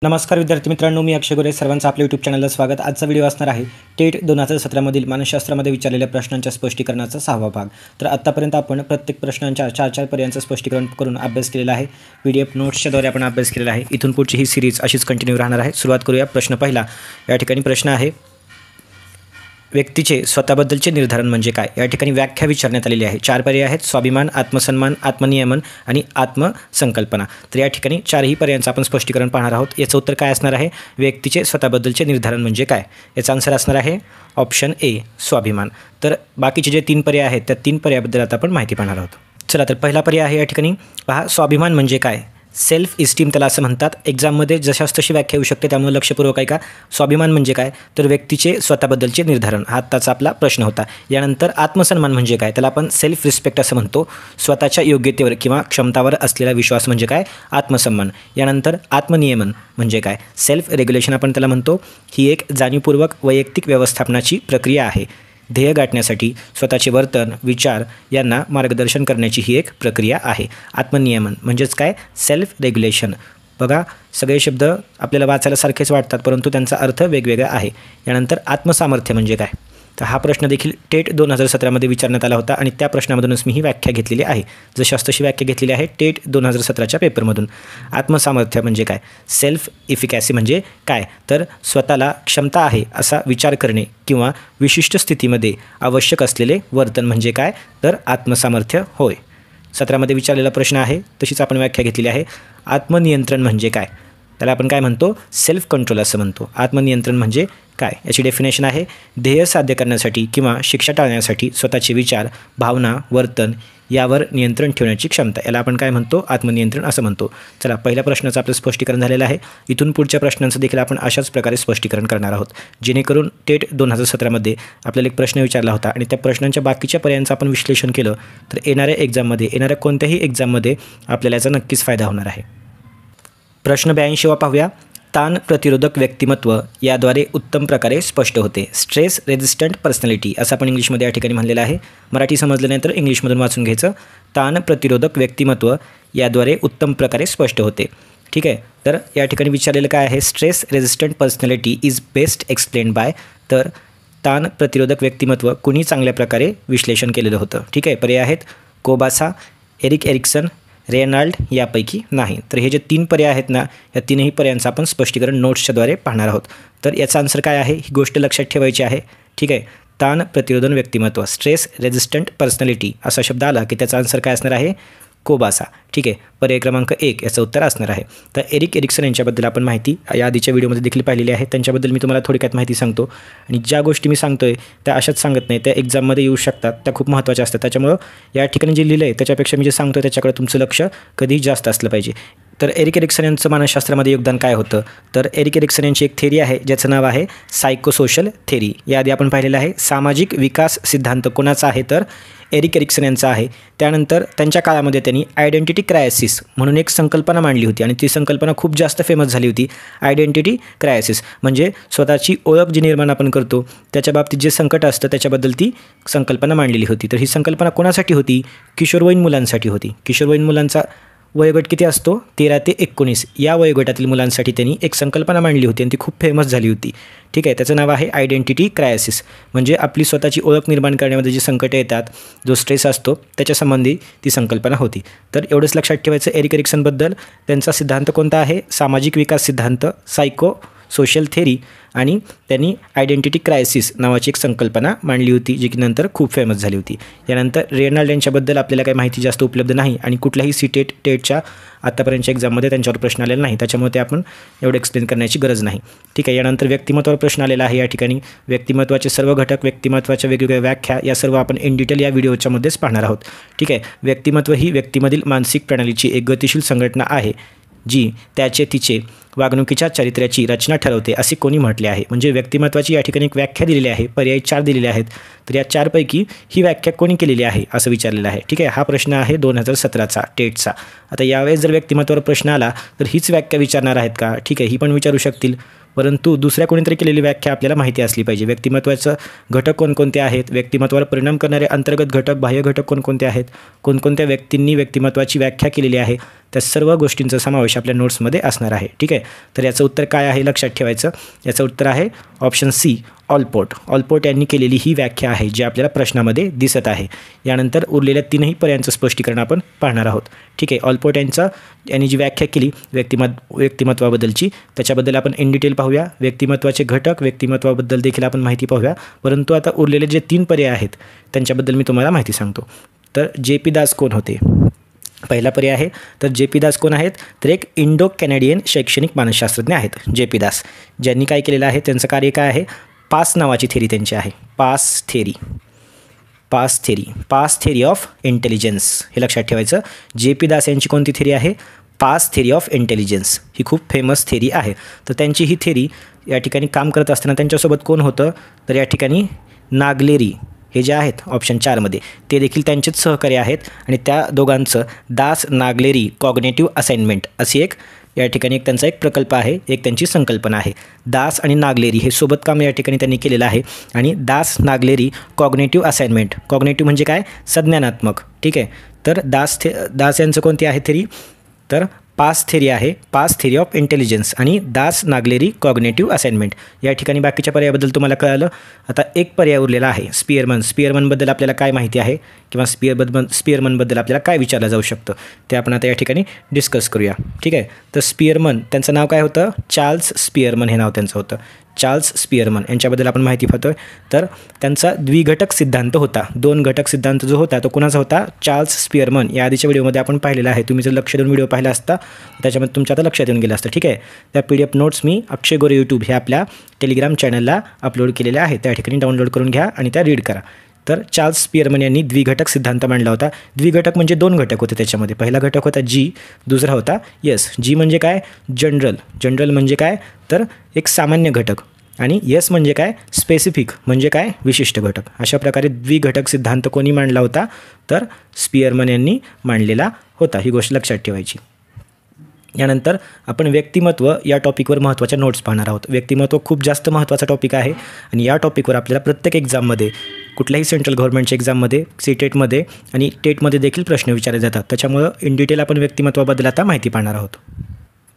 नमस्कार विद्यार्थी मित्रांनो, मी अक्षय गोरे. सर्वांचं आपल्या यूट्यूब चॅनलला स्वागत. आजचा व्हिडिओ असणार आहे टेट 2017मधील मानसशास्त्रामध्ये विचारलेल्या प्रश्नांच्या स्पष्टीकरणाचा 6वा भाग. तर आत्तापर्यंत आपण प्रत्येक प्रश्नांच्या 4 पर्यायांचं स्पष्टीकरण करून अभ्यास केलेला आहे. PDF नोट्सच्याद्वारे आपण अभ्यास केलेला आहे. इथून पुढची ही सिरीज अशीच कंटिन्यू राहणार आहे. सुरुवात करूया. प्रश्न पहिला. या ठिकाणी प्रश्न आहे, व्यक्तीचे स्वतःबद्दलचे निर्धारण म्हणजे काय? या ठिकाणी व्याख्या विचारण्यात आलेली आहे. 4 पर्याय आहेत: स्वाभिमान, आत्मसन्मान, आत्मनियमन आणि आत्मसंकल्पना. तर या ठिकाणी 4ही पर्यायांचं आपण स्पष्टीकरण पाहणार आहोत. याचं उत्तर काय असणार आहे? व्यक्तीचे स्वतःबद्दलचे निर्धारण म्हणजे काय? याचा आन्सर असणार आहे ऑप्शन ए, स्वाभिमान. तर बाकीचे जे 3 पर्याय आहेत त्या 3 पर्यायाबद्दल आता आपण माहिती पाहणार आहोत. चला, तर पहिला पर्याय आहे या ठिकाणी पहा, स्वाभिमान म्हणजे काय? सेल्फ इस्टीम त्याला असं म्हणतात. एक्झाममध्ये जशास तशी व्याख्या येऊ शकते, त्यामुळे लक्षपूर्वक ऐका. स्वाभिमान म्हणजे काय? तर व्यक्तीचे स्वतःबद्दलचे निर्धारण, हा आत्ताचा आपला प्रश्न होता. यानंतर आत्मसन्मान म्हणजे काय? त्याला आपण सेल्फ रिस्पेक्ट असं म्हणतो. स्वतःच्या योग्यतेवर किंवा क्षमतावर असलेला विश्वास म्हणजे काय? आत्मसन्मान. यानंतर आत्मनियमन म्हणजे काय? सेल्फ रेग्युलेशन आपण त्याला म्हणतो. ही एक जाणीवपूर्वक वैयक्तिक व्यवस्थापनाची प्रक्रिया आहे. ध्येय गाठण्यासाठी स्वतःचे वर्तन, विचार यांना मार्गदर्शन करण्याची ही एक प्रक्रिया आहे. आत्मनियमन म्हणजेच काय? Self regulation. बघा, सगळे शब्द आपल्याला वाचायला सारखेच वाटतात, परंतु त्यांचा अर्थ वेगवेगळा आहे. यानंतर आत्मसामर्थ्य म्हणजे काय? तर हा प्रश्न देखील टेट 2017मध्ये विचारण्यात आला होता आणि त्या प्रश्नामधूनच मी ही व्याख्या घेतलेली आहे. जशास तशी व्याख्या घेतलेली आहे टेट 2017च्या पेपरमधून. आत्मसामर्थ्य म्हणजे काय? सेल्फ इफिकॅसी म्हणजे काय? तर स्वतःला क्षमता आहे असा विचार करणे किंवा विशिष्ट स्थितीमध्ये आवश्यक असलेले वर्तन म्हणजे काय? तर आत्मसामर्थ्य होय. 17मध्ये विचारलेला प्रश्न आहे, तशीच आपण व्याख्या घेतलेली आहे. आत्मनियंत्रण म्हणजे काय? त्याला आपण काय म्हणतो? सेल्फ कंट्रोल असं म्हणतो. आत्मनियंत्रण म्हणजे काय? याची डेफिनेशन आहे, ध्येय साध्य करण्यासाठी किंवा शिक्षा टाळण्यासाठी स्वतःचे विचार, भावना, वर्तन यावर नियंत्रण ठेवण्याची क्षमता. याला आपण काय म्हणतो? आत्मनियंत्रण असं म्हणतो. चला, पहिल्या प्रश्नाचं आपलं स्पष्टीकरण झालेलं आहे. इथून पुढच्या प्रश्नांचं देखील आपण अशाच प्रकारे स्पष्टीकरण करणार आहोत, जेणेकरून टेट 2017मध्ये आपल्याला एक प्रश्न विचारला होता आणि त्या प्रश्नांच्या बाकीच्या पर्यायांचं आपण विश्लेषण केलं तर येणाऱ्या कोणत्याही एक्झाममध्ये आपल्याला याचा नक्कीच फायदा होणार आहे. प्रश्न 82 पाहूया. ताण प्रतिरोधक व्यक्तिमत्व याद्वारे उत्तम प्रकारे स्पष्ट होते. स्ट्रेस रेजिस्टंट पर्सनॅलिटी असं आपण इंग्लिशमध्ये या ठिकाणी म्हणलेलं आहे. मराठी समजलं नाही तर इंग्लिशमधून वाचून घ्यायचं. ताण प्रतिरोधक व्यक्तिमत्व याद्वारे उत्तम प्रकारे स्पष्ट होते. ठीक आहे. तर या ठिकाणी विचारलेलं काय आहे? Stress resistant personality is best explained bye. तर ताण प्रतिरोधक व्यक्तिमत्व कुणी चांगल्या प्रकारे विश्लेषण केलेलं होतं? ठीक आहे. पर्याय आहेत कोबासा, एरिक एरिक्सन, रेनाल्ड यापैकी नाही. तर हे जे 3 पर्याय आहेत ना, या 3ही पर्यायांचं आपण स्पष्टीकरण नोट्सच्याद्वारे पाहणार आहोत. तर याचा आन्सर काय आहे? ही गोष्ट लक्षात ठेवायची आहे. ठीक आहे. ताण प्रतिरोधन व्यक्तिमत्व, स्ट्रेस रेजिस्टंट पर्सनॅलिटी असा शब्द आला की त्याचा आन्सर काय असणार आहे? कोबासा. ठीक आहे. पर्याय क्रमांक 1 याचं उत्तर असणार आहे. तर एरिक एरिक्सन यांच्याबद्दल आपण माहिती या आधीच्या व्हिडिओमध्ये देखील पाहिलेली आहे. त्यांच्याबद्दल मी तुम्हाला थोडक्यात माहिती सांगतो आणि ज्या गोष्टी मी सांगतोय त्या अशाच सांगत नाही, त्या एक्झाममध्ये येऊ शकतात, त्या खूप महत्त्वाच्या असतात. त्याच्यामुळं या ठिकाणी जे लिहिलं आहे त्याच्यापेक्षा मी जे सांगतो त्याच्याकडे तुमचं लक्ष कधीही जास्त असलं पाहिजे. तर एरिक एरिक्सन यांचं मानसशास्त्रामध्ये योगदान काय होतं? तर एरिक एरिक्सन यांची एक थेरी आहे ज्याचं नाव आहे सायकोसोशल थेरी. याआधी आपण पाहिलेलं आहे. सामाजिक विकास सिद्धांत कोणाचा आहे? तर एरिक एरिक्सन यांचा आहे. त्यानंतर त्यांच्या काळामध्ये त्यांनी आयडेंटिटी क्रायसिस म्हणून एक संकल्पना मांडली होती आणि ती संकल्पना खूप जास्त फेमस झाली होती. आयडेंटिटी क्रायसिस म्हणजे स्वतःची ओळख जी निर्माण आपण करतो त्याच्या बाबतीत जे संकट असतं त्याच्याबद्दल ती संकल्पना मांडलेली होती. तर ही संकल्पना कोणासाठी होती? किशोरवयीन मुलांसाठी होती. किशोरवयीन मुलांचा वयोगट किती असतो? 13 ते 19 या वयोगटातील मुलांसाठी त्यांनी एक संकल्पना मांडली होती आणि ती खूप फेमस झाली होती. ठीक आहे. त्याचं नाव आहे आयडेंटिटी क्रायसिस. म्हणजे आपली स्वतःची ओळख निर्माण करण्यामध्ये जी संकट येतात, जो स्ट्रेस असतो त्याच्यासंबंधी ती संकल्पना होती. तर एवढंच लक्षात ठेवायचं एरिक एरिक्सनबद्दल. त्यांचा सिद्धांत कोणता आहे? सामाजिक विकास सिद्धांत, सायको सोशल थेरी, आणि त्यांनी आयडेंटिटी क्रायसिस नावाची एक संकल्पना मांडली होती जी की नंतर खूप फेमस झाली होती. यानंतर रेनाल्ड यांच्याबद्दल आपल्याला काही माहिती जास्त उपलब्ध नाही आणि कुठल्याही टेटच्या आत्तापर्यंतच्या एक्झाममध्ये त्यांच्यावर प्रश्न आलेला नाही, त्याच्यामुळे ते आपण एवढं एक्सप्लेन करण्याची गरज नाही. ठीक आहे. यानंतर व्यक्तिमत्वावर प्रश्न आलेला आहे. या ठिकाणी व्यक्तिमत्वाचे सर्व घटक, व्यक्तिमत्वाच्या वेगवेगळ्या व्याख्या या सर्व आपण इन डिटेल या व्हिडिओच्यामध्येच पाहणार आहोत. ठीक आहे. व्यक्तिमत्व ही व्यक्तीमधील मानसिक प्रणालीची एक गतिशील संघटना आहे जी तिचे वागणुकीच्या चारित्र्याची रचना ठरवते असे कोणी म्हटले आहे? म्हणजे व्यक्तिमत्वाची या ठिकाणी एक व्याख्या दिलेली आहे. पर्याय 4 दिलेले आहेत. तर या 4 पैकी ही व्याख्या कोणी केलेली आहे असं विचारलेलं आहे. ठीक आहे. हा प्रश्न आहे 2017चा टेटचा. आता यावेळेस जर व्यक्तिमत्वावर प्रश्न आला तर हीच व्याख्या विचारणार आहेत का? ठीक आहे. ही पण विचारू शकतील, परंतु दुसऱ्या कोणीतरी केलेली व्याख्या आपल्याला माहिती असली पाहिजे. व्यक्तिमत्वाचं घटक कोणकोणते आहेत? व्यक्तिमत्वावर परिणाम करणारे अंतर्गत घटक, बाह्य घटक कोणकोणते आहेत? कोणकोणत्या व्यक्तींनी व्यक्तिमत्वाची व्याख्या केलेली आहे? त्या सर्व गोष्टींचा समावेश आपल्या नोट्समध्ये असणार आहे. ठीक आहे, तर याचं उत्तर काय आहे लक्षात ठेवायचं. याचं उत्तर आहे ऑप्शन सी, ऑलपोर्ट. ऑलपोर्ट यांनी केलेली ही व्याख्या आहे जी आपल्याला प्रश्नामध्ये दिसत आहे. यानंतर उरलेल्या तीनही पर्यायांचं स्पष्टीकरण आपण पाहणार आहोत. ठीक आहे, ऑलपोर्ट यांनी जी व्याख्या केली व्यक्तिमत्वाबद्दलची, त्याच्याबद्दल आपण इन डिटेल पाहूया. व्यक्तिमत्वाचे घटक, व्यक्तिमत्वाबद्दल देखील आपण माहिती पाहूया. परंतु आता उरलेले जे 3 पर्याय आहेत त्यांच्याबद्दल मी तुम्हाला माहिती सांगतो. तर जे.पी. दास कोण होते? पहिला पर्याय आहे. तर जे.पी. दास कोण आहेत? तर एक इंडो कॅनेडियन शैक्षणिक मानसशास्त्रज्ञ आहेत जे.पी. दास. ज्यांनी काय केलेलं आहे, त्यांचं कार्य काय आहे? पास नावाची थेरी त्यांची आहे. पास थेरी ऑफ इंटेलिजन्स, हे लक्षात ठेवायचं. जे.पी. दास यांची कोणती थेरी आहे? PASS theory of intelligence. ही खूप फेमस थेरी आहे. तर त्यांची ही थेरी या ठिकाणी काम करत असताना त्यांच्यासोबत कोण होतं? तर या ठिकाणी नागलेरी हे जे आहेत ऑप्शन 4मध्ये ते देखील त्यांचेच सहकारी आहेत. आणि त्या दोघांचं दास नागलेरी कॉग्नेटिव्ह असाइनमेंट अशी एक या ठिकाणी एक त्यांचा एक प्रकल्प आहे, एक त्यांची संकल्पना आहे. दास आणि नागलेरी हे सोबत काम या ठिकाणी त्यांनी केलेलं आहे. आणि दास नागलेरी कॉग्नेटिव्ह असाइनमेंट, कॉग्नेटिव्ह म्हणजे काय? संज्ञानात्मक. ठीक आहे, तर दास यांचं कोणती आहे थेरी? तर पास थेरी आहे, पास थेरी ऑफ इंटेलिजन्स आणि दास नागलेरी कॉग्नेटिव्ह असाइनमेंट. या ठिकाणी बाकीच्या पर्यायाबद्दल तुम्हाला कळालं. आता एक पर्याय उरलेला आहे स्पियरमन. स्पियरमनबद्दल आपल्याला काय माहिती आहे किंवा स्पियरमनबद्दल आपल्याला काय विचारलं जाऊ शकतं ते आपण आता या ठिकाणी डिस्कस करूया. ठीक आहे, तर स्पियरमन त्यांचं नाव काय होतं? चार्ल्स स्पियरमन हे नाव त्यांचं होतं. चार्ल्स स्पियरमन यांच्याबद्दल आपण माहिती पाहतोय. तर त्यांचा द्विघटक सिद्धांत होता. 2 घटक सिद्धांत जो होता तो कुणाचा होता? Charles Spearman. या आधीच्या व्हिडिओमध्ये आपण पाहिलेला आहे. तुम्ही जर लक्ष देऊन व्हिडिओ पाहिला असता त्याच्यामध्ये तुमच्या आता लक्षात येऊन गेलं असतं. ठीक आहे, त्या PDF नोट्स मी अक्षय गोरे यूट्यूब हे आपल्या टेलिग्राम चॅनलला अपलोड केलेल्या आहेत. त्या ठिकाणी डाउनलोड करून घ्या आणि त्या रीड करा. तर चार्ल्स स्पियरमन यांनी द्विघटक सिद्धांत मांडला होता. द्विघटक म्हणजे 2 घटक होते त्याच्यामध्ये. पहिला घटक होता जी, दुसरा होता यस. जी म्हणजे काय? जनरल म्हणजे काय? तर एक सामान्य घटक. आणि यस म्हणजे काय? स्पेसिफिक म्हणजे काय? विशिष्ट घटक. अशा प्रकारे द्विघटक सिद्धांत कोणी मांडला होता? तर स्पियरमन यांनी मांडलेला होता. ही गोष्ट लक्षात ठेवायची. यानंतर आपण व्यक्तिमत्व या टॉपिकवर महत्त्वाच्या नोट्स पाहणार आहोत. व्यक्तिमत्व खूप जास्त महत्त्वाचा टॉपिक आहे आणि या टॉपिकवर आपल्याला प्रत्येक एक्झाममध्ये, कुठल्याही सेंट्रल गव्हर्नमेंटच्या एक्झाममध्ये, सीटेटमध्ये आणि टेटमध्ये देखील प्रश्न विचारले जातात. त्याच्यामुळं इन डिटेल आपण व्यक्तिमत्वाबद्दल आता माहिती पाहणार आहोत.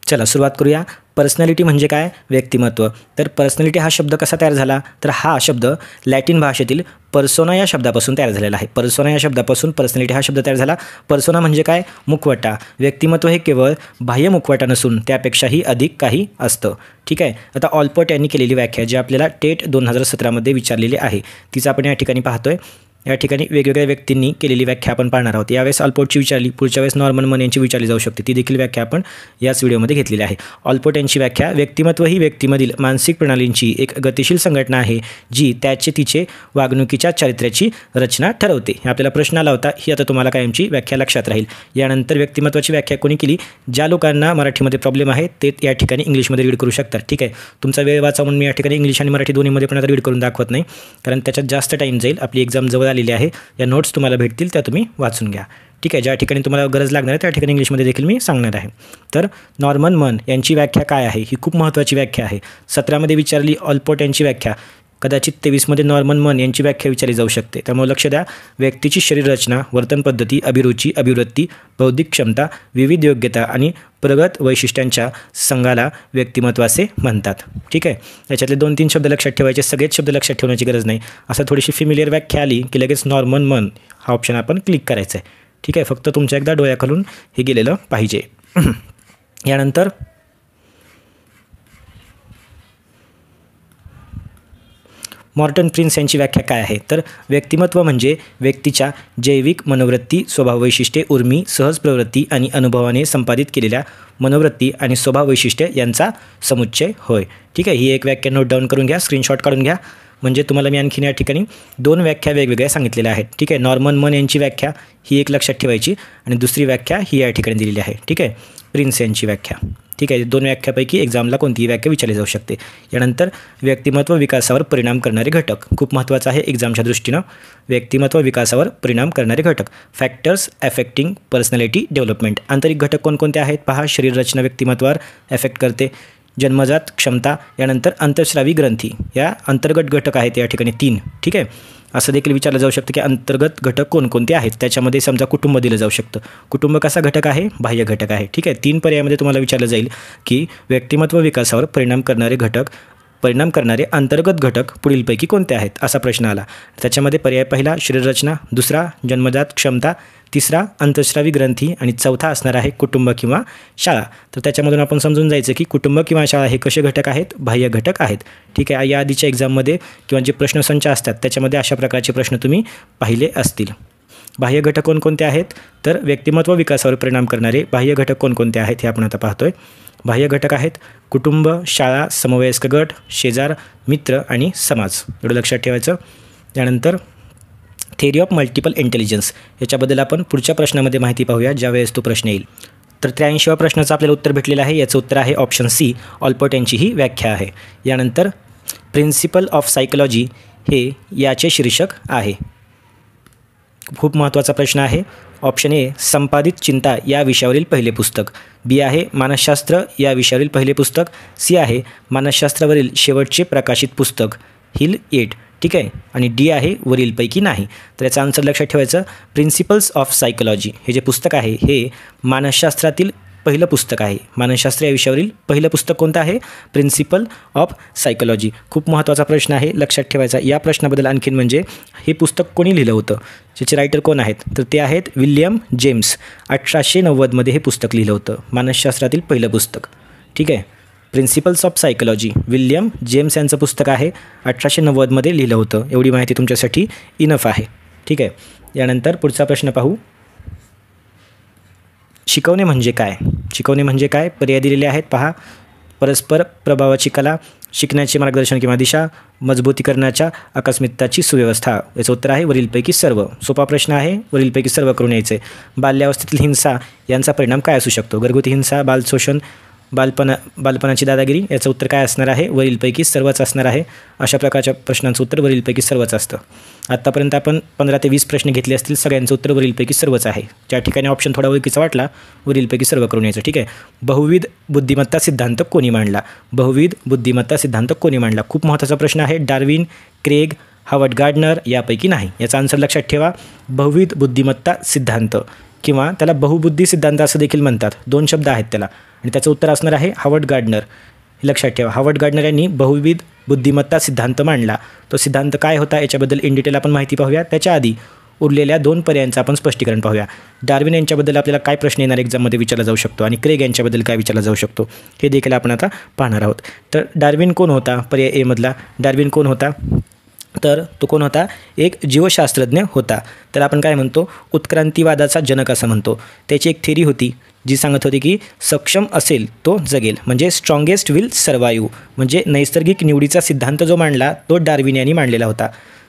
चला सुरुवात करूया. पर्सनॅलिटी म्हणजे काय? व्यक्तिमत्व. तर पर्सनॅलिटी हा शब्द कसा तयार झाला? तर हा शब्द लॅटिन भाषेतील पर्सोना या शब्दापासून तयार झालेला आहे. पर्सोना या शब्दापासून पर्सनॅलिटी हा शब्द तयार झाला. पर्सोना म्हणजे काय? मुखवटा. व्यक्तिमत्व हे केवळ बाह्य मुखवटा नसून त्यापेक्षाही अधिक काही असतं. ठीक आहे, आता ऑलपोर्ट यांनी केलेली व्याख्या जी आपल्याला टेट 2017मध्ये विचारलेली आहे तीच आपण या ठिकाणी पाहतोय. या ठिकाणी वेगवेगळ्या व्यक्तींनी केलेली व्याख्या आपण पाहणार आहोत. यावेळेस ऑलपोर्टची विचारली, पुढच्या वेळेस नॉर्मन मन यांची विचारली जाऊ शकते. ती देखील व्याख्या आपण याच व्हिडिओमध्ये घेतलेली आहे. ऑलपोर्ट यांची व्याख्या: व्यक्तिमत्व ही व्यक्तीमधील मानसिक प्रणालींची एक गतिशील संघटना आहे जी त्याचे तिचे वागणुकीच्या चारित्र्याची रचना ठरवते. आपल्याला प्रश्न आला होता, ही आता तुम्हाला कायमची व्याख्या लक्षात राहील. यानंतर व्यक्तिमत्वाची व्याख्या कोणी केली? ज्या लोकांना मराठीमध्ये प्रॉब्लेम आहे ते या ठिकाणी इंग्लिशमध्ये रीड करू शकतात. ठीक आहे, तुमचा वेळ वाचा म्हणून मी या ठिकाणी इंग्लिश आणि मराठी दोन्हीमध्ये पण आता रीड करून दाखवत नाही, कारण त्याच्यात जास्त टाईम जाईल. आपली एक्झाम जवळ आलेली आहे. या नोट्स तुम्हाला भेटतील, त्या तुम्ही वाचून घ्या. ठीक आहे, ज्या ठिकाणी तुम्हाला गरज लागणार आहे त्या ठिकाणी इंग्लिशमध्ये देखील मी सांगणार आहे. तर नॉर्मन मन यांची व्याख्या काय आहे? ही खूप महत्त्वाची व्याख्या आहे. 17मध्ये विचारली. ऑलपोर्ट यांची व्याख्या कदाचित 23मध्ये नॉर्मन मन यांची व्याख्या विचारली जाऊ शकते. त्यामुळे लक्ष द्या. व्यक्तीची शरीररचना, वर्तन पद्धती, अभिरुची, अभिवृत्ती, बौद्धिक क्षमता, विविध योग्यता आणि प्रगत वैशिष्ट्यांच्या संघाला व्यक्तिमत्व असे म्हणतात. ठीक आहे, याच्यातले 2-3 शब्द लक्षात ठेवायचे. सगळेच शब्द लक्षात ठेवण्याची गरज नाही. असं थोडीशी फिमिलियर व्याख्या आली की लगेच नॉर्मन मन हा ऑप्शन आपण क्लिक करायचा आहे. ठीक आहे, फक्त तुमच्या एकदा डोळ्याखालून हे गेलेलं पाहिजे. यानंतर मॉर्टन प्रिन्स यांची व्याख्या काय आहे? तर व्यक्तिमत्व म्हणजे व्यक्तीच्या जैविक मनोवृत्ती, स्वभाव वैशिष्ट्ये, उर्मी, सहज प्रवृत्ती आणि अनुभवाने संपादित केलेल्या मनोवृत्ती आणि स्वभाव वैशिष्ट्ये यांचा समुच्चय होय. ठीक आहे, ही एक व्याख्या नोट डाऊन करून घ्या, स्क्रीनशॉट काढून घ्या. म्हणजे तुम्हाला मी आणखीन या ठिकाणी 2 व्याख्या वेगवेगळ्या सांगितलेल्या आहेत. ठीक आहे, नॉर्मन मन यांची व्याख्या ही एक लक्षात ठेवायची आणि दुसरी व्याख्या ही या ठिकाणी दिलेली आहे. ठीक आहे, प्रिन्स यांची व्याख्या. ठीक आहे, 2 व्याख्यापैकी एक्झामला कोणतीही व्याख्या विचारली जाऊ शकते. यानंतर व्यक्तिमत्व विकासावर परिणाम करणारे घटक खूप महत्त्वाचं आहे एक्झामच्या दृष्टीनं. व्यक्तिमत्व विकासावर परिणाम करणारे घटक, फॅक्टर्स अफेक्टिंग पर्सनॅलिटी डेव्हलपमेंट. आंतरिक घटक कोणकोणते आहेत? पहा, शरीर रचना व्यक्तिमत्वावर अफेक्ट करते. जन्मजात क्षमता, यानंतर अंतःस्रावी ग्रंथी, या अंतर्गत घटक आहेत या ठिकाणी 3. ठीक आहे, असं देखील विचारलं जाऊ शकतं की अंतर्गत घटक कोणकोणते आहेत. त्याच्यामध्ये समजा कुटुंब दिलं जाऊ शकतं. कुटुंब कसा घटक आहे? बाह्य घटक आहे. ठीक आहे, 3 पर्यायामध्ये तुम्हाला विचारलं जाईल की व्यक्तिमत्व विकासावर परिणाम करणारे अंतर्गत घटक पुढीलपैकी कोणते आहेत, असा प्रश्न आला. त्याच्यामध्ये पर्याय पहिला शरीररचना, दुसरा जन्मजात क्षमता, तिसरा अंतःस्रावी ग्रंथी आणि चौथा असणार आहे कुटुंब किंवा शाळा. तर त्याच्यामधून आपण समजून जायचं की कुटुंब किंवा शाळा हे कसे घटक आहेत? बाह्य घटक आहेत. ठीक आहे, या आधीच्या एक्झाममध्ये किंवा जे प्रश्नसंच असतात त्याच्यामध्ये अशा प्रकारचे प्रश्न तुम्ही पाहिले असतील. बाह्य घटक कोणकोणते आहेत? तर व्यक्तिमत्व विकासावर परिणाम करणारे बाह्य घटक कोणकोणते आहेत हे आपण आता पाहतोय. बाह्य घटक आहेत कुटुंब, शाळा, समवयस्क गट, शेजार, मित्र आणि समाज. एवढं लक्षात ठेवायचं. त्यानंतर थेअरी ऑफ मल्टिपल इंटेलिजन्स याच्याबद्दल आपण पुढच्या प्रश्नामध्ये माहिती पाहूया ज्यावेळेस तो प्रश्न येईल. तर 83व्या प्रश्नाचं आपल्याला उत्तर भेटलेलं आहे. याचं उत्तर आहे ऑप्शन सी, ऑल्पर्ट यांची ही व्याख्या आहे. यानंतर प्रिन्सिपल ऑफ सायकोलॉजी हे याचे शीर्षक आहे. खूप महत्त्वाचा प्रश्न आहे. ऑप्शन ए संपादित चिंता या विषयावरील पहिले पुस्तक, बी आहे मानसशास्त्र या विषयावरील पहिले पुस्तक, सी आहे मानसशास्त्रावरील शेवटचे प्रकाशित पुस्तक हिल 8. ठीक आहे, आणि डी आहे वरीलपैकी नाही. तर याचा आन्सर लक्षात ठेवायचं. प्रिन्सिपल्स ऑफ सायकोलॉजी हे जे पुस्तक आहे हे मानसशास्त्रातील पहिलं पुस्तक आहे. मानसशास्त्र या विषयावरील पहिलं पुस्तक कोणतं आहे? Principle of psychology. खूप महत्त्वाचा प्रश्न आहे, लक्षात ठेवायचा. या प्रश्नाबद्दल आणखीन म्हणजे हे पुस्तक कोणी लिहिलं होतं, त्याचे रायटर कोण आहेत? तर ते आहेत विल्यम जेम्स. 1890मध्ये हे पुस्तक लिहिलं होतं, मानसशास्त्रातील पहिलं पुस्तक. ठीक आहे, principles of psychology William James यांचं पुस्तक आहे. 1890मध्ये लिहिलं होतं. एवढी माहिती तुमच्यासाठी इनफ आहे. ठीक आहे, यानंतर पुढचा प्रश्न पाहू. शिकवणे म्हणजे काय? शिकवणे म्हणजे काय? पर्याय दिलेले आहेत पहा. परस्पर प्रभावाची कला, शिकण्याचे मार्गदर्शन किंवा दिशा, मजबूतीकरणाच्या आकस्मिकताची सुव्यवस्था. याचं उत्तर आहे वरीलपैकी सर्व. सोपा प्रश्न आहे, वरीलपैकी सर्व करून यायचे. बाल्यावस्थेतील हिंसा यांचा परिणाम काय असू शकतो? घरगुती हिंसा, बालशोषण, बालपणाची दादागिरी. याचं उत्तर काय असणार आहे? वरीलपैकी सर्वच असणार आहे. अशा प्रकारच्या प्रश्नांचं उत्तर वरीलपैकी सर्वच असतं. आत्तापर्यंत आपण 15 ते 20 प्रश्न घेतले असतील, सगळ्यांचं उत्तर वरीलपैकी सर्वच आहे. ज्या ठिकाणी ऑप्शन थोडा ओळखीचा वाटला, वरीलपैकी सर्व करून यायचं. ठीक आहे, बहुविध बुद्धिमत्ता सिद्धांत कोणी मांडला? बहुविध बुद्धिमत्ता सिद्धांत कोणी मांडला? खूप महत्त्वाचा प्रश्न आहे. डार्विन, क्रेग, हावर्ड गार्डनर यापैकी नाही. याचा आन्सर लक्षात ठेवा. बहुविध बुद्धिमत्ता सिद्धांत किंवा त्याला बहुबुद्धी सिद्धांत असं देखील म्हणतात. 2 शब्द आहेत त्याला, आणि त्याचं उत्तर असणार आहे हावर्ड गार्डनर. लक्षात ठेवा, हावर्ड गार्डनर यांनी बहुविध बुद्धिमत्ता सिद्धांत मांडला. तो सिद्धांत काय होता याच्याबद्दल इन डिटेल आपण माहिती पाहूया. त्याच्या आधी उरलेल्या 2 पर्यायांचं आपण स्पष्टीकरण पाहूया. डार्विन यांच्याबद्दल आपल्याला काय प्रश्न येणार एक्झाममध्ये विचारला जाऊ शकतो आणि क्रेग यांच्याबद्दल काय विचारला जाऊ शकतो हे देखील आपण आता पाहणार आहोत. तर डार्विन कोण होता? पर्याय ए मधला डार्विन कोण होता? तर तो कोण होता? एक जीवशास्त्रज्ञ होता. त्याला आपण काय म्हणतो? उत्क्रांतीवादाचा जनक असं म्हणतो. त्याची एक थेरी होती जी सांगत होती की सक्षम असेल तो जगेल, म्हणजे स्ट्रॉंगेस्ट विल सर्वाईव्ह. म्हणजे नैसर्गिक निवडीचा सिद्धांत जो मांडला तो डार्विन यांनी मांडलेला होता.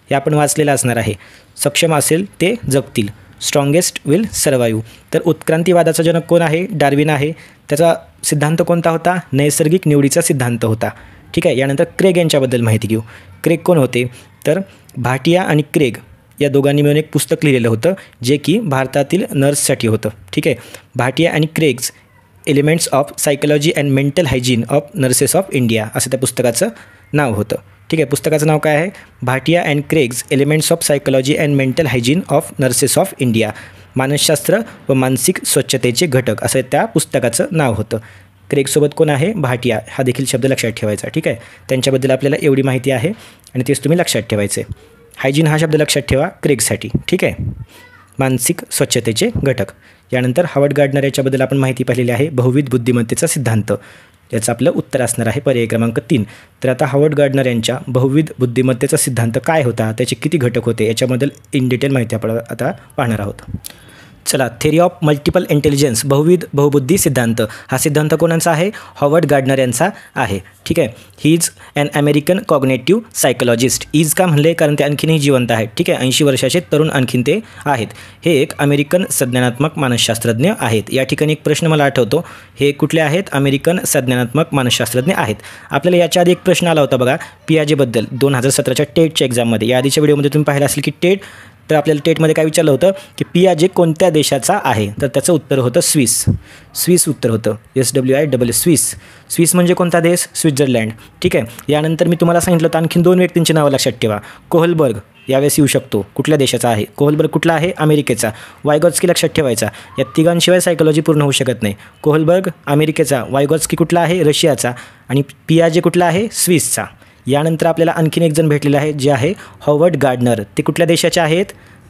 हे आपण वाचलेलं असणार आहे. सक्षम असेल ते जगतील, स्ट्रॉंगेस्ट विल सर्वाईव्ह. तर उत्क्रांतीवादाचा जनक कोण आहे? डार्विन आहे. त्याचा सिद्धांत कोणता होता? नैसर्गिक निवडीचा सिद्धांत होता. ठीक आहे, यानंतर क्रेग यांच्याबद्दल माहिती घेऊ. क्रेग कोण होते? तर भाटिया आणि क्रेग या दोघांनी मिळून एक पुस्तक लिहिलेलं होतं जे की भारतातील नर्ससाठी होतं. ठीक आहे, भाटिया आणि Craig's elements of psychology and mental hygiene of nurses of India असं त्या पुस्तकाचं नाव होतं. ठीक आहे, पुस्तकाचं नाव काय आहे? Bhatia and Craig's elements of psychology and mental hygiene of nurses of India, मानसशास्त्र व मानसिक स्वच्छतेचे घटक असं त्या पुस्तकाचं नाव होतं. क्रेगसोबत कोण आहे? भाटिया. हा देखील शब्द लक्षात ठेवायचा. ठीक आहे, त्यांच्याबद्दल आपल्याला एवढी माहिती आहे आणि तेच तुम्ही लक्षात ठेवायचे. हायजीन हा शब्द लक्षात ठेवा क्रेगसाठी. ठीक आहे, मानसिक स्वच्छतेचे घटक. यानंतर हावर्ड गार्डनर याच्याबद्दल आपण माहिती पाहिलेली आहे. बहुविध बुद्धिमत्तेचा सिद्धांत. याचं आपलं उत्तर असणार आहे पर्याय क्रमांक 3. तर आता हावर्ड गार्डनर यांच्या बहुविध बुद्धिमत्तेचा सिद्धांत काय होता, त्याचे किती घटक होते याच्याबद्दल इन डिटेल माहिती आपण आता पाहणार आहोत. चला, थेरी ऑफ मल्टिपल इंटेलिजन्स बहुबुद्धी सिद्धांत हा सिद्धांत कोणाचा आहे? हॉवर्ड गार्डनर यांचा आहे. ठीक आहे, he is an American cognitive psychologist. Is का म्हणले? कारण ते आणखीनही जिवंत आहेत. ठीक आहे, 80 वर्षाचे तरुण आणखीन ते आहेत. हे एक अमेरिकन संज्ञानात्मक मानसशास्त्रज्ञ आहेत. या ठिकाणी एक प्रश्न मला आठवतो, हे कुठले आहेत? अमेरिकन संज्ञानात्मक मानसशास्त्रज्ञ आहेत. आपल्याला याच्या आधी एक प्रश्न आला होता बघा पियाजेबद्दल 2017च्या टेटच्या एक्झाममध्ये. या आधीच्या व्हिडिओमध्ये तुम्ही पाहिलं असेल की टेट, तर आपल्याला टेटमध्ये काय विचारलं होतं की पियाजे कोणत्या देशाचा आहे? तर त्याचं उत्तर होतं स्विस. स्विस उत्तर होतं. SWIS Swiss. स्विस म्हणजे कोणता देश? स्वित्झर्लंड. ठीक आहे, यानंतर मी तुम्हाला सांगितलं होतं आणखीन 2 व्यक्तींची नावं लक्षात ठेवा. कोहलबर्ग यावेळेस येऊ शकतो. कुठल्या देशाचा आहे? कोहलबर्ग कुठला आहे? अमेरिकेचा. वायगॉत्स्की लक्षात ठेवायचा. या तिघांशिवाय सायकोलॉजी पूर्ण होऊ शकत नाही. कोहलबर्ग अमेरिकेचा, वायगॉत्स्की कुठला आहे? रशियाचा आणि पियाजे कुठला आहे? स्विसचा. यानंतर आपल्याला आणखीन एक जण भेटलेले आहे जे आहे हॉवर्ड गार्डनर. ते कुठल्या देशाचे आहेत?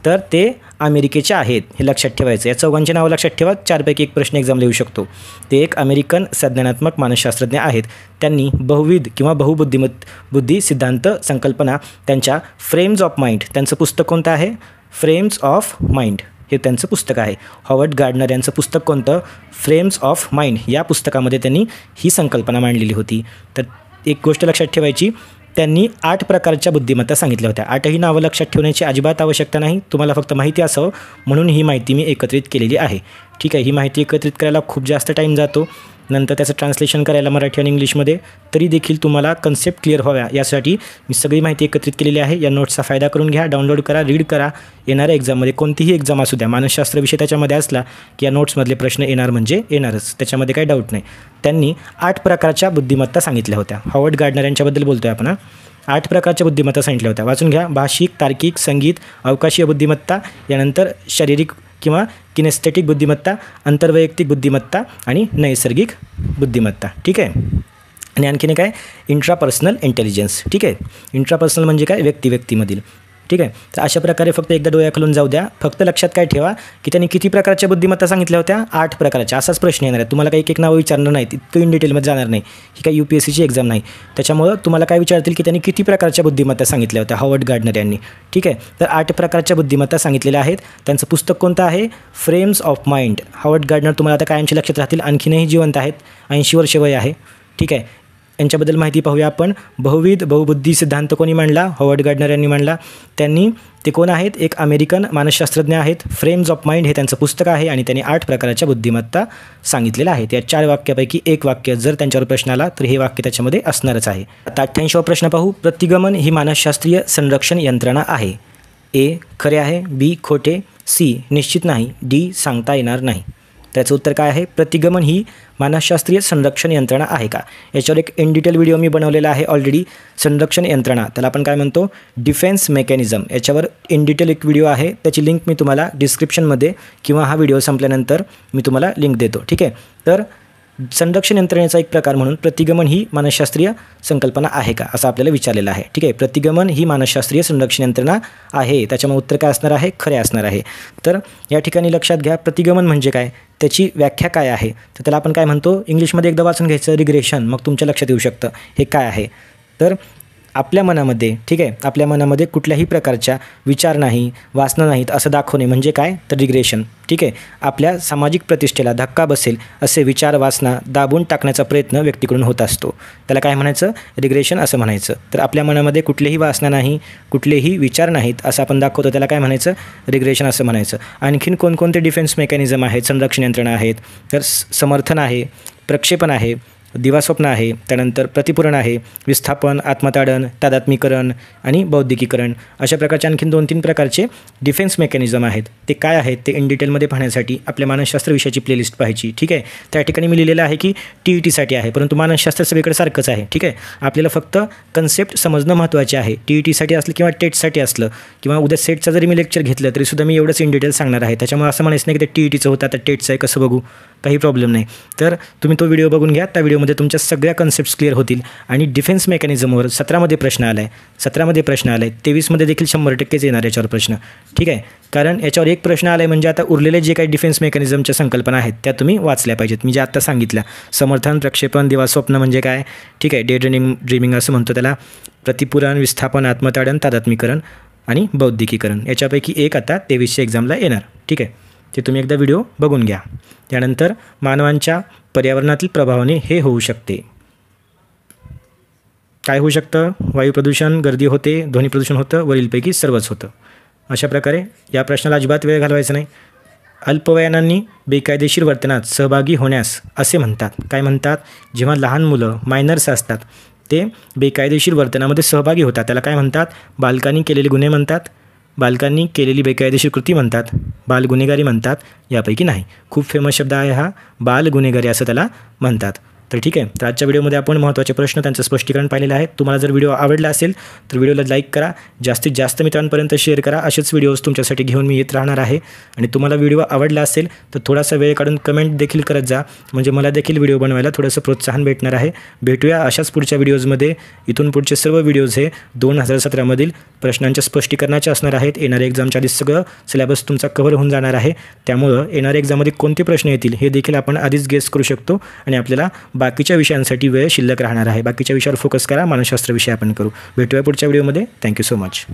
तर ते अमेरिकेचे आहेत. हे लक्षात ठेवायचं. या चौघांची नावं लक्षात ठेवा. 4 पैकी एक प्रश्न एक्झामला येऊ शकतो. ते एक अमेरिकन संज्ञानात्मक मानसशास्त्रज्ञ आहेत. त्यांनी बहुविध किंवा बुद्धी सिद्धांत संकल्पना त्यांच्या फ्रेम्स ऑफ माइंड, त्यांचं पुस्तक कोणतं आहे? फ्रेम्स ऑफ माइंड हे त्यांचं पुस्तक आहे. हॉवर्ड गार्डनर यांचं पुस्तक कोणतं? Frames of mind. या पुस्तकामध्ये त्यांनी ही संकल्पना मांडलेली होती. तर एक गोष्ट लक्षात ठेवायची, त्यांनी 8 प्रकारच्या बुद्धिमत्ता सांगितल्या होत्या. 8ही नावं लक्षात ठेवण्याची अजिबात आवश्यकता नाही. तुम्हाला फक्त माहिती असावं म्हणून ही माहिती मी एकत्रित केलेली आहे. ठीक आहे. ही माहिती एकत्रित करायला खूप जास्त टाईम जातो. नंतर त्याचं ट्रान्सलेशन करायला मराठी आणि इंग्लिशमध्ये. तरी देखील तुम्हाला कन्सेप्ट क्लिअर व्हाव्या यासाठी मी सगळी माहिती एकत्रित केलेली आहे. या नोट्सचा फायदा करून घ्या. डाउनलोड करा, रीड करा. येणाऱ्या एक्झाममध्ये कोणतीही एक्झाम असू द्या, मानसशास्त्र विषय त्याच्यामध्ये असला की या नोट्समधले प्रश्न येणार म्हणजे येणारच. त्याच्यामध्ये काही डाऊट नाही. त्यांनी 8 प्रकारच्या बुद्धिमत्ता सांगितल्या होत्या. हॉवर्ड गार्डनर यांच्याबद्दल बोलतो आहे आपण. 8 प्रकारच्या बुद्धिमत्ता सांगितल्या होत्या. वाचून घ्या. भाषिक, तार्किक, संगीत, अवकाशीय बुद्धिमत्ता, यानंतर शारीरिक किंवा किनेस्थेटिक बुद्धिमत्ता, आंतरवैयक्तिक बुद्धिमत्ता आणि नैसर्गिक बुद्धिमत्ता. ठीक आहे. आणि आणखीन काय? Intrapersonal intelligence. ठीक आहे. इंट्रापर्सनल म्हणजे काय? व्यक्तीमधील. ठीक आहे. तर अशा प्रकारे फक्त एकदा डोळ्या खालून जाऊ द्या. फक्त लक्षात काय ठेवा की त्यांनी किती प्रकारच्या बुद्धिमत्ता सांगितल्या होत्या? 8 प्रकारच्या. असाच प्रश्न येणार आहे. तुम्हाला काही एक नावं विचारणार नाहीत. इतकं इन डिटेलमध्ये जाणार नाही. ही काही UPSCची एक्झाम नाही. त्याच्यामुळं तुम्हाला काय विचारतील की त्यांनी किती प्रकारच्या बुद्धिमत्ता सांगितल्या होत्या हॉवर्ड गार्डनर यांनी. ठीक आहे. तर 8 प्रकारच्या बुद्धिमत्ता सांगितलेल्या आहेत. त्यांचं पुस्तक कोणतं आहे? Frames of mind. Howard Gardner तुम्हाला आता कायमचे लक्षात राहतील. आणखीनही जिवंत आहेत. 80 वर्ष वय आहे. ठीक आहे. यांच्याबद्दल माहिती पाहूया आपण. बहुबुद्धी सिद्धांत कोणी मांडला? हॉवर्ड गार्डनर यांनी मांडला. ते कोण आहेत? एक अमेरिकन मानसशास्त्रज्ञ आहेत. फ्रेम्स ऑफ माइंड हे त्यांचं पुस्तक आहे आणि त्यांनी 8 प्रकारच्या बुद्धिमत्ता सांगितलेल्या आहेत. या 4 वाक्यापैकी एक वाक्य जर त्यांच्यावर प्रश्न आला तर हे वाक्य त्याच्यामध्ये असणारच आहे. आता 88वा प्रश्न पाहू. प्रतिगमन ही मानसशास्त्रीय संरक्षण यंत्रणा आहे. A खरे आहे, B खोटे, C निश्चित नाही, D सांगता येणार नाही. त्याचं उत्तर काय आहे? प्रतिगमन ही मानसशास्त्रीय संरक्षण यंत्रणा आहे का? याच्यावर एक इन डिटेल व्हिडिओ मी बनवलेला आहे ऑलरेडी. संरक्षण यंत्रणा त्याला आपण काय म्हणतो? Defence mechanism. याच्यावर इन डिटेल एक व्हिडिओ आहे. त्याची लिंक मी तुम्हाला डिस्क्रिप्शनमध्ये किंवा हा व्हिडिओ संपल्यानंतर मी तुम्हाला लिंक देतो. ठीक आहे. तर संरक्षण यंत्रणेचा एक प्रकार म्हणून प्रतिगमन ही मानसशास्त्रीय संकल्पना आहे का असं आपल्याला विचारलेलं आहे. ठीक आहे. प्रतिगमन ही मानसशास्त्रीय संरक्षण यंत्रणा आहे. त्याच्यामुळे उत्तर काय असणार आहे? खरे असणार आहे. तर या ठिकाणी लक्षात घ्या, प्रतिगमन म्हणजे काय, त्याची व्याख्या काय आहे. तर त्याला आपण काय म्हणतो? इंग्लिशमध्ये एकदा वाचून घ्यायचं, रिग्रेशन. मग तुमच्या लक्षात येऊ शकतं हे काय आहे. तर आपल्या मनामध्ये, ठीक आहे, आपल्या मनामध्ये कुठल्याही प्रकारच्या विचार नाही, वासना नाहीत असं दाखवणे म्हणजे काय? तर रिग्रेशन. ठीक आहे. आपल्या सामाजिक प्रतिष्ठेला धक्का बसेल असे विचार, वासना दाबून टाकण्याचा प्रयत्न व्यक्तीकडून होत असतो. त्याला काय म्हणायचं? रिग्रेशन असं म्हणायचं. तर आपल्या मनामध्ये कुठलीही वासना नाही, कुठलेही विचार नाहीत असं आपण दाखवतो, त्याला काय म्हणायचं? रिग्रेशन असं म्हणायचं. आणखीन कोणकोणते डिफेन्स मेकॅनिझम आहेत, संरक्षण यंत्रणा आहेत? तर समर्थन आहे, प्रक्षेपण आहे, दिवास्वप्न आहे, त्यानंतर प्रतिपूरण आहे, विस्थापन, आत्मताडन, तादात्मीकरण आणि बौद्धिकीकरण. अशा प्रकारचे आणखीन 2-3 प्रकारचे डिफेन्स मेकॅनिझम आहेत. ते काय आहेत ते इन डिटेलमध्ये पाहण्यासाठी आपल्या मानसशास्त्र विषयाची प्लेलिस्ट पाहायची. ठीक आहे. त्या ठिकाणी मी लिहिलेलं आहे की TETसाठी आहे, परंतु मानसशास्त्र सगळीकडे सारखंच आहे. ठीक आहे. आपल्याला फक्त कन्सेप्ट समजणं महत्त्वाचे आहे. TETसाठी असलं किंवा टेटसाठी असलं किंवा उद्या सेटचं जरी मी लेक्चर घेतलं तरीसुद्धा मी एवढंच इन डिटेल सांगणार आहे. त्याच्यामुळे असं म्हणायचं नाही की ते TETचं होतं आता टेटचं आहे कसं बघू, काही प्रॉब्लेम नाही. तर तुम्ही तो व्हिडिओ बघून घ्या. त्या व्हिडिओमध्ये तुमच्या सगळ्या कन्सेप्ट्स क्लिअर होतील. आणि डिफेन्स मेकॅनिझमवर 17मध्ये प्रश्न आला आहे, 17मध्ये प्रश्न आला आहे, 23मध्ये देखील 100%च येणार याच्यावर प्रश्न. ठीक आहे. कारण याच्यावर एक प्रश्न आला आहे म्हणजे आता उरलेले जे काही डिफेन्स मेकॅनिझमच्या संकल्पना आहेत त्या तुम्ही वाचल्या पाहिजेत. मी जे आत्ता सांगितल्या, समर्थन, प्रक्षेपण, दिवास्वप्न म्हणजे काय? ठीक आहे. डे ड्रीमिंग असं म्हणतो त्याला. प्रतिपुरण, विस्थापन, आत्मताडन, तादात्मीकरण आणि बौद्धिकीकरण. याच्यापैकी एक आता 23च्या एक्झामला येणार. ठीक आहे. ते तुम्ही एकदा व्हिडिओ बघून घ्या. त्यानंतर मानवांच्या पर्यावरणातील प्रभावाने हे होऊ शकते. काय होऊ शकतं? वायू प्रदूषण, गर्दी होते, ध्वनी प्रदूषण होतं, वरीलपैकी सर्वच होतं. अशा प्रकारे या प्रश्नाला अजिबात वेळ घालवायचा नाही. अल्पवयीनांनी बेकायदेशीर वर्तनात सहभागी होण्यास असे म्हणतात. काय म्हणतात? जेव्हा लहान मुलं मायनर्स असतात ते बेकायदेशीर वर्तनामध्ये सहभागी होतात त्याला काय म्हणतात? बालकांनी केलेले गुन्हे म्हणतात, बालकांनी केलेली बेकायदेशीर कृती म्हणतात, बालगुन्हेगारी म्हणतात, यापैकी नाही. खूप फेमस शब्द आहे हा, बालगुन्हेगारी असं त्याला म्हणतात. तर ठीक आहे, तर आजच्या व्हिडिओमध्ये आपण महत्त्वाचे प्रश्न त्यांचं स्पष्टीकरण पाहिलेलं आहे. तुम्हाला जर व्हिडिओ आवडला असेल तर व्हिडिओला लाईक करा, जास्तीत जास्त मित्रांपर्यंत शेअर करा. असेच व्हिडिओज तुमच्यासाठी घेऊन मी येत राहणार आहे. आणि तुम्हाला व्हिडिओ आवडला असेल तर थोडासा वेळ काढून कमेंट देखील करत जा, म्हणजे मला देखील व्हिडिओ बनवायला थोडंसं प्रोत्साहन भेटणार आहे. भेटूया अशाच पुढच्या व्हिडिओजमध्ये. इथून पुढचे सर्व व्हिडिओज हे 2017मधील प्रश्नांच्या स्पष्टीकरणाचे असणार आहेत. येणाऱ्या एक्झामच्या आधी सगळं सिलेबस तुमचा कव्हर होऊन जाणार आहे. त्यामुळं येणाऱ्या एक्झाममध्ये कोणते प्रश्न येतील हे देखील आपण आधीच गेस करू शकतो आणि आपल्याला बाकीच्या विषयांसाठी वेळ शिल्लक राहणार आहे. बाकीच्या विषयावर फोकस करा, मानसशास्त्र विषय आपण करू. भेटूया पुढच्या व्हिडिओमध्ये. Thank you so much.